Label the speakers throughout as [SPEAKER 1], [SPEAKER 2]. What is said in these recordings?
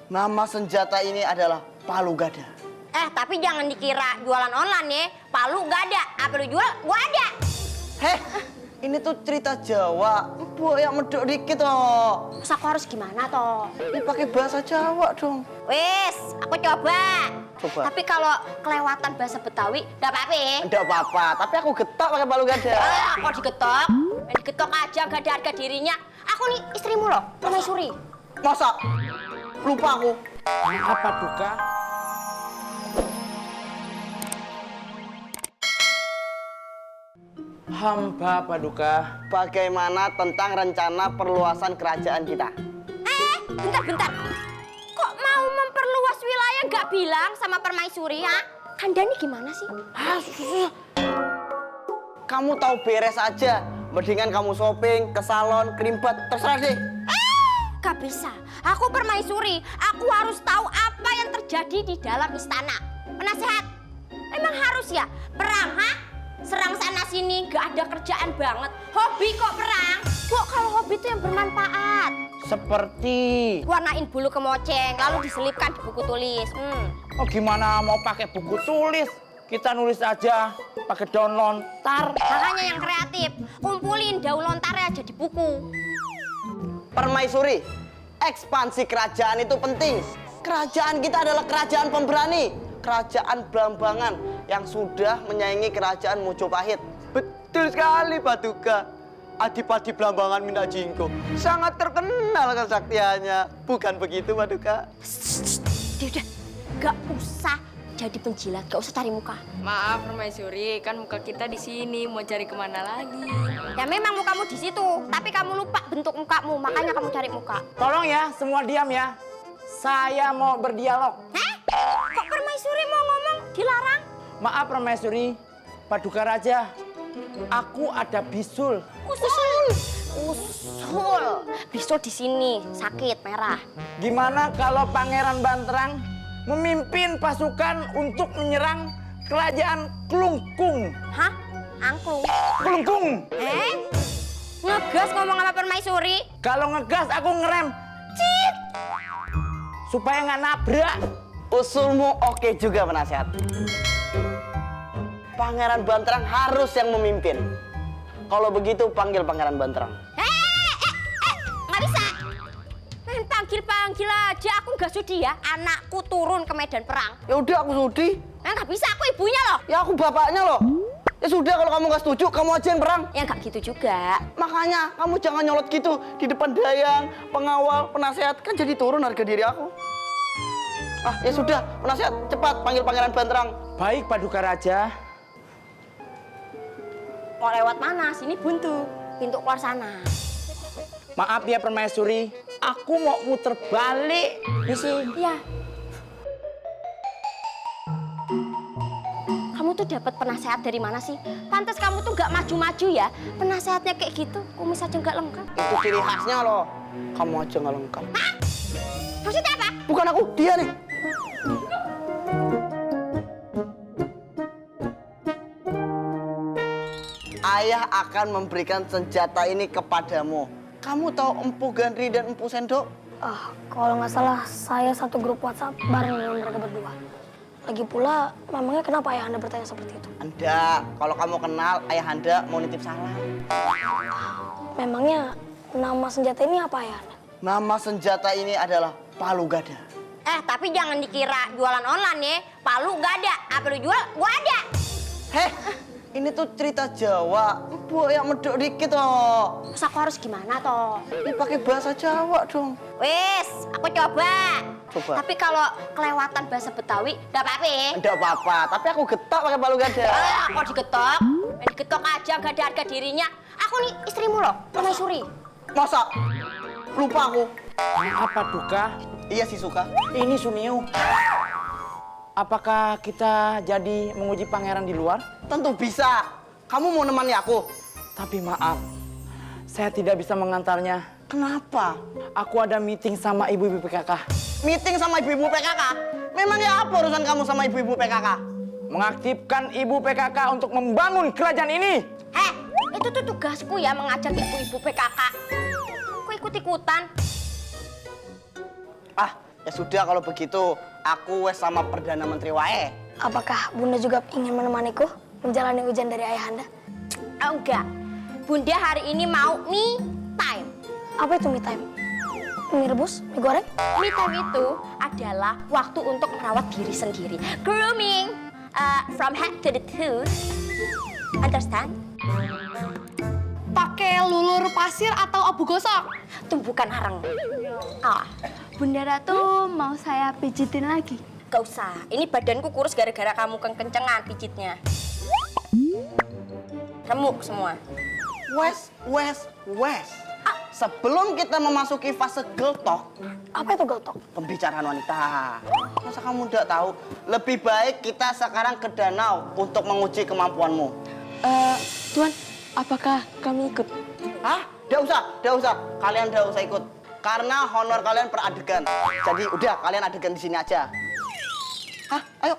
[SPEAKER 1] Nama senjata ini adalah palu gada.
[SPEAKER 2] Tapi jangan dikira jualan online ya. Palu gak ada. Apa lu jual? Gua ada.
[SPEAKER 1] Heh, ini tuh cerita Jawa. Bu, yang medok dikit toh.
[SPEAKER 2] Terus aku harus gimana toh?
[SPEAKER 1] Ini pakai bahasa Jawa dong.
[SPEAKER 2] Wis, aku coba.
[SPEAKER 1] Coba.
[SPEAKER 2] Tapi kalau kelewatan bahasa Betawi, gak apa-apa ya?
[SPEAKER 1] Enggak apa-apa, tapi aku getak pakai palu gada.
[SPEAKER 2] Kok digetok? Digetok aja, gak ada harga dirinya. Aku nih istrimu loh, permaisuri.
[SPEAKER 1] Masa? Lupa aku.
[SPEAKER 3] Apa duka? Hamba Paduka.
[SPEAKER 1] Bagaimana tentang rencana perluasan kerajaan kita?
[SPEAKER 2] Bentar. Kok mau memperluas wilayah gak bilang sama permaisuri ya? Anda nih gimana sih?
[SPEAKER 1] Kamu tahu beres aja. Mendingan kamu shopping, ke salon, kerimbat, terserah deh.
[SPEAKER 2] Gak bisa. Aku permaisuri. Aku harus tahu apa yang terjadi di dalam istana. Penasehat, emang harus ya perang, ha? Serang sana sini, gak ada kerjaan banget. Hobi kok perang. Kok kalau hobi itu yang bermanfaat.
[SPEAKER 3] Seperti
[SPEAKER 2] Warnain bulu kemoceng, lalu diselipkan di buku tulis.
[SPEAKER 3] oh gimana mau pakai buku tulis? Kita nulis aja pakai daun lontar.
[SPEAKER 2] Makanya yang kreatif, kumpulin daun lontarnya jadi buku.
[SPEAKER 1] Permaisuri, ekspansi kerajaan itu penting. Kerajaan kita adalah kerajaan pemberani, kerajaan Blambangan yang sudah menyaingi kerajaan Mojopahit. Betul sekali, Paduka. Adipati Blambangan Minajinggo sangat terkenal kesaktiannya. Bukan begitu, Paduka?
[SPEAKER 2] Udah, gak usah jadi penjilat, gak usah cari muka.
[SPEAKER 4] Maaf Permaisuri, kan muka kita di sini, mau cari kemana lagi?
[SPEAKER 2] Ya memang mukamu di situ, tapi kamu lupa bentuk mukamu, makanya kamu cari muka.
[SPEAKER 3] Tolong ya, semua diam ya. Saya mau berdialog.
[SPEAKER 2] Hah? Kok permaisuri mau ngomong dilarang?
[SPEAKER 3] Maaf Permaisuri, Paduka Raja. Aku ada bisul.
[SPEAKER 2] Usul. Bisul di sini, sakit, merah.
[SPEAKER 3] Gimana kalau Pangeran Banterang memimpin pasukan untuk menyerang kerajaan Klungkung?
[SPEAKER 2] Hah? Angklung.
[SPEAKER 3] Klungkung.
[SPEAKER 2] Ngegas ngomong sama permaisuri.
[SPEAKER 3] Kalau ngegas aku ngerem. Cit. Supaya nggak nabrak.
[SPEAKER 1] Usulmu oke juga, penasehat. Pangeran Banterang harus yang memimpin. Kalau begitu panggil Pangeran Banterang.
[SPEAKER 2] Nggak bisa. Main panggil-panggil aja, aku nggak sudi ya. Anakku turun ke medan perang.
[SPEAKER 1] Ya udah, aku sudi.
[SPEAKER 2] Nggak bisa, aku ibunya loh.
[SPEAKER 1] Ya aku bapaknya loh. Ya sudah, kalau kamu nggak setuju, kamu aja yang perang.
[SPEAKER 2] Ya nggak gitu juga.
[SPEAKER 1] Makanya kamu jangan nyolot gitu di depan dayang, pengawal, penasehat, kan jadi turun harga diri aku. Ya sudah, penasehat, cepat panggil Pangeran Banterang.
[SPEAKER 3] Baik Paduka Raja.
[SPEAKER 2] Mau lewat mana? Sini buntu. Pintu keluar sana.
[SPEAKER 3] Maaf ya Permaisuri, aku mau muter balik di sini.
[SPEAKER 2] Iya. Kamu tuh dapat penasehat dari mana sih? Pantes kamu tuh nggak maju-maju ya. Penasehatnya kayak gitu, kumis aja nggak lengkap.
[SPEAKER 1] Itu ciri khasnya loh. Kamu aja nggak lengkap.
[SPEAKER 2] Maksudnya apa?
[SPEAKER 1] Bukan aku, dia nih. Ayah akan memberikan senjata ini kepadamu. Kamu tahu Empu Gandri dan Empu Sendok?
[SPEAKER 5] Kalau nggak salah, saya satu grup WhatsApp bareng dengan mereka berdua. Lagi pula, memangnya kenapa ayah Anda bertanya seperti itu?
[SPEAKER 1] Enggak, kalau kamu kenal ayah Anda mau nitip salam.
[SPEAKER 5] Memangnya nama senjata ini apa ayah Anda?
[SPEAKER 1] Nama senjata ini adalah palu gada.
[SPEAKER 2] Tapi jangan dikira jualan online ya. Palu gak ada. Apa lu jual? Gua ada.
[SPEAKER 1] Heh, ini tuh cerita Jawa. Bu, yang medok dikit toh.
[SPEAKER 2] Terus aku harus gimana toh?
[SPEAKER 1] Ini pakai bahasa Jawa dong.
[SPEAKER 2] Wis, aku coba.
[SPEAKER 1] Coba.
[SPEAKER 2] Tapi kalau kelewatan bahasa Betawi, gak apa-apa ya?
[SPEAKER 1] Enggak apa-apa, tapi aku getak pakai palu gada.
[SPEAKER 2] Kok digetok? Digetok aja, gak ada harga dirinya. Aku nih istrimu loh, permaisuri.
[SPEAKER 1] Masa? Lupa aku.
[SPEAKER 3] Apa Duka?
[SPEAKER 1] Iya sih, suka.
[SPEAKER 3] Ini Suniu. Apakah kita jadi menguji pangeran di luar?
[SPEAKER 1] Tentu bisa. Kamu mau nemani aku?
[SPEAKER 3] Tapi maaf, saya tidak bisa mengantarnya.
[SPEAKER 1] Kenapa?
[SPEAKER 3] Aku ada meeting sama ibu-ibu PKK.
[SPEAKER 1] Meeting sama ibu-ibu PKK? Memangnya apa urusan kamu sama ibu-ibu PKK?
[SPEAKER 3] Mengaktifkan ibu PKK untuk membangun kerajaan ini.
[SPEAKER 2] Itu tuh tugasku ya, mengajak ibu-ibu PKK. Aku ikut-ikutan.
[SPEAKER 1] Ya sudah kalau begitu, aku wes sama Perdana Menteri wae.
[SPEAKER 5] Apakah Bunda juga ingin menemaniku menjalani ujian dari ayahanda?
[SPEAKER 2] Oh, enggak. Bunda hari ini mau me time.
[SPEAKER 5] Apa itu me time? Mie rebus? Mie goreng?
[SPEAKER 2] Me time itu adalah waktu untuk merawat diri sendiri. Grooming from head to the tooth. Understand?
[SPEAKER 6] Pakai lulur pasir atau abu gosok?
[SPEAKER 2] Tumbukan areng. Ah,
[SPEAKER 6] Bunda Ratu mau saya pijitin lagi.
[SPEAKER 2] gak usah. Ini badanku kurus gara-gara kamu kencengan pijitnya. Remuk semua.
[SPEAKER 1] Wes. Sebelum kita memasuki fase girl talk,
[SPEAKER 5] Apa itu geltok?
[SPEAKER 1] pembicaraan wanita. Masa kamu tidak tahu? Lebih baik kita sekarang ke danau untuk menguji kemampuanmu.
[SPEAKER 6] Tuan, apakah kami ikut?
[SPEAKER 1] Hah? Tidak usah. Kalian tidak usah ikut. Karena honor kalian per adegan. Jadi udah, kalian adegan di sini aja. Hah? Ayo.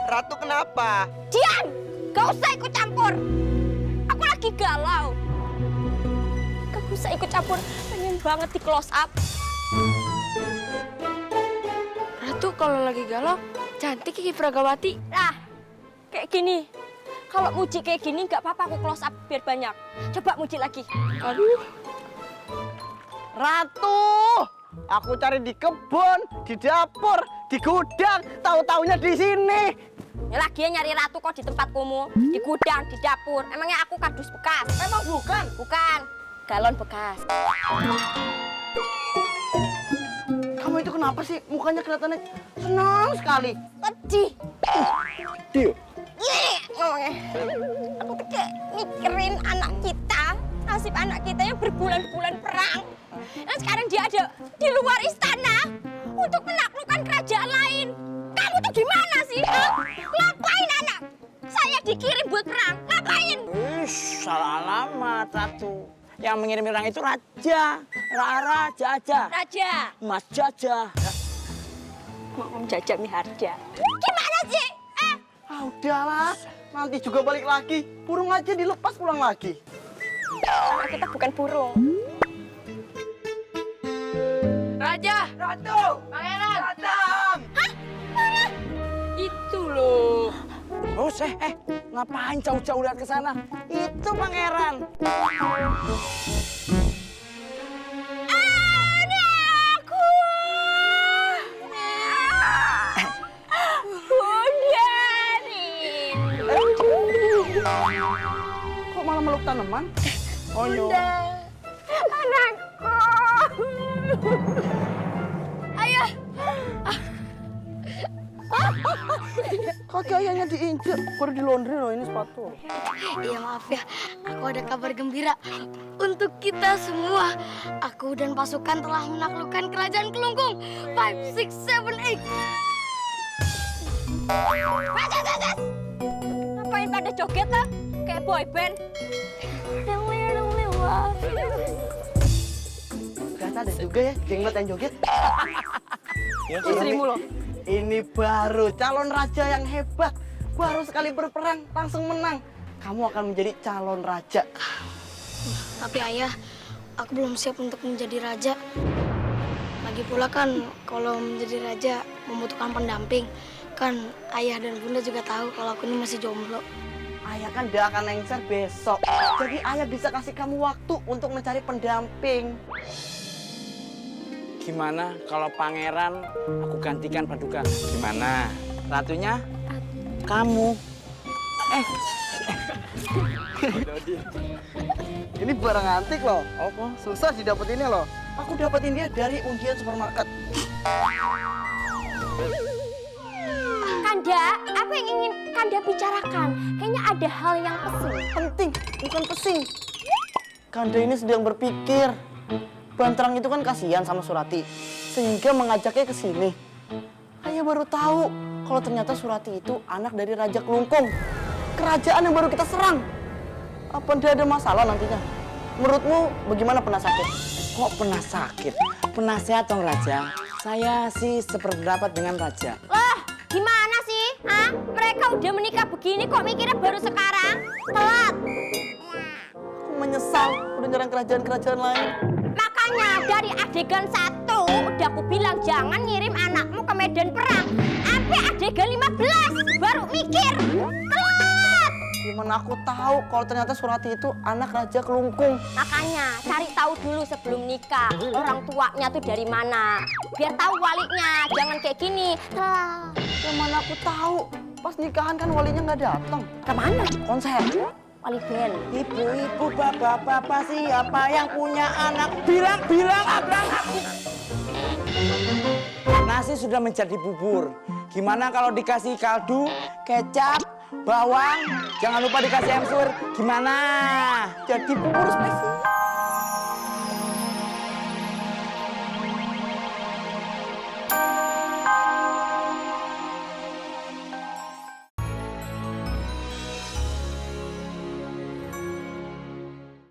[SPEAKER 1] Ratu kenapa?
[SPEAKER 2] Diam! Gak usah ikut campur. Aku lagi galau. Gak usah ikut campur. Pengen banget di close up.
[SPEAKER 6] Ratu kalau lagi galau, cantik Kiki Pragawati.
[SPEAKER 2] Nah, kayak gini. Kalau muji kayak gini nggak apa-apa aku close up biar banyak. Coba muji lagi.
[SPEAKER 6] Aduh,
[SPEAKER 1] Ratu! Aku cari di kebun, di dapur, di gudang, tahu-taunya di sini.
[SPEAKER 2] Ya lagian nyari Ratu kok di tempat kumuh, di gudang, di dapur. Emangnya aku kardus bekas?
[SPEAKER 1] Memang bukan.
[SPEAKER 2] Bukan, galon bekas.
[SPEAKER 1] Kamu itu kenapa sih? Mukanya kelihatannya senang sekali.
[SPEAKER 2] Sedih.
[SPEAKER 1] Dia.
[SPEAKER 2] Iya, ngomongnya. Aku tuh kayak mikirin anak kita, nasib anak kita yang berbulan-bulan perang. Dan sekarang dia ada di luar istana untuk menaklukkan kerajaan lain. Kamu tuh gimana sih? Hah? Ngapain anak? Saya dikirim buat perang. Ngapain?
[SPEAKER 3] Salah alamat, Ratu. Yang mengirim orang itu Raja. Rara, Jaja.
[SPEAKER 2] Raja,
[SPEAKER 3] Mas Jaja.
[SPEAKER 2] mau menjajah Miharja. Gimana sih?
[SPEAKER 1] Ah udahlah, nanti juga balik lagi. Burung aja dilepas pulang lagi.
[SPEAKER 2] Karena kita bukan burung.
[SPEAKER 6] Raja,
[SPEAKER 1] Ratu!
[SPEAKER 6] Pangeran,
[SPEAKER 1] Datang!
[SPEAKER 6] itu loh.
[SPEAKER 3] Oh, ngapain jauh-jauh lihat ke sana? Itu pangeran.
[SPEAKER 2] Anakku! Bunda
[SPEAKER 1] Kok malah meluk tanaman? Oh iya.
[SPEAKER 2] anakku. Ayah.
[SPEAKER 1] Kaki ayahnya diinjek. Baru di laundry loh ini sepatu.
[SPEAKER 5] Iya maaf ya, aku ada kabar gembira untuk kita semua. Aku dan pasukan telah menaklukkan kerajaan Kelungkung. 5, 6, 7, 8.
[SPEAKER 2] Ngapain pada joget lah? Kayak boy band.
[SPEAKER 1] Ternyata ada juga ya jenggot yang joget.
[SPEAKER 2] Istrimu loh.
[SPEAKER 1] Ini baru calon raja yang hebat. Baru sekali berperang langsung menang. Kamu akan menjadi calon raja.
[SPEAKER 5] Tapi ayah, aku belum siap untuk menjadi raja. Lagi pula kan kalau menjadi raja membutuhkan pendamping. Kan ayah dan bunda juga tahu kalau aku ini masih jomblo.
[SPEAKER 1] Ayah kan dia akan lengser besok. Jadi ayah bisa kasih kamu waktu untuk mencari pendamping.
[SPEAKER 3] Gimana kalau pangeran aku gantikan paduka? Gimana? Ratunya? Kamu.
[SPEAKER 1] Ini barang antik loh.
[SPEAKER 3] Apa?
[SPEAKER 1] Susah didapetinnya loh. Aku dapetin dia dari undian supermarket.
[SPEAKER 2] Kanda, apa yang ingin Kanda bicarakan? Kayaknya ada hal yang
[SPEAKER 1] Penting, bukan pesing. Kanda ini sedang berpikir. Banterang itu kan kasihan sama Surati, sehingga mengajaknya ke sini. Ayah baru tahu kalau ternyata Surati itu anak dari Raja Kelungkung. Kerajaan yang baru kita serang. Apa tidak ada masalah nantinya? Menurutmu bagaimana pernah sakit?
[SPEAKER 3] Kok pernah sakit? Pernah sehat dong, Raja. Saya sih sependapat dengan Raja.
[SPEAKER 2] Loh, gimana sih? Hah? Mereka udah menikah begini kok mikirnya baru sekarang? Telat.
[SPEAKER 1] Aku menyesal udah nyerang kerajaan-kerajaan lain.
[SPEAKER 2] Makanya dari adegan 1 udah aku bilang jangan ngirim anakmu ke medan perang. Sampai adegan 15 baru mikir. Telat.
[SPEAKER 1] Gimana aku tahu kalau ternyata Surati itu anak Raja Kelungkung?
[SPEAKER 2] Makanya cari tahu dulu sebelum nikah orang tuanya tuh dari mana. Biar tahu walinya, jangan kayak gini. Telat.
[SPEAKER 1] Gimana aku tahu? Pas nikahan kan walinya nggak datang.
[SPEAKER 2] Kemana?
[SPEAKER 1] Konser.
[SPEAKER 2] Wali band.
[SPEAKER 3] Ibu-ibu, bapak-bapak, siapa yang punya anak? Bilang abang aku. Nasi sudah menjadi bubur. Gimana kalau dikasih kaldu, kecap, bawang, jangan lupa dikasih ensur. Gimana?
[SPEAKER 1] Jadi bubur spesial.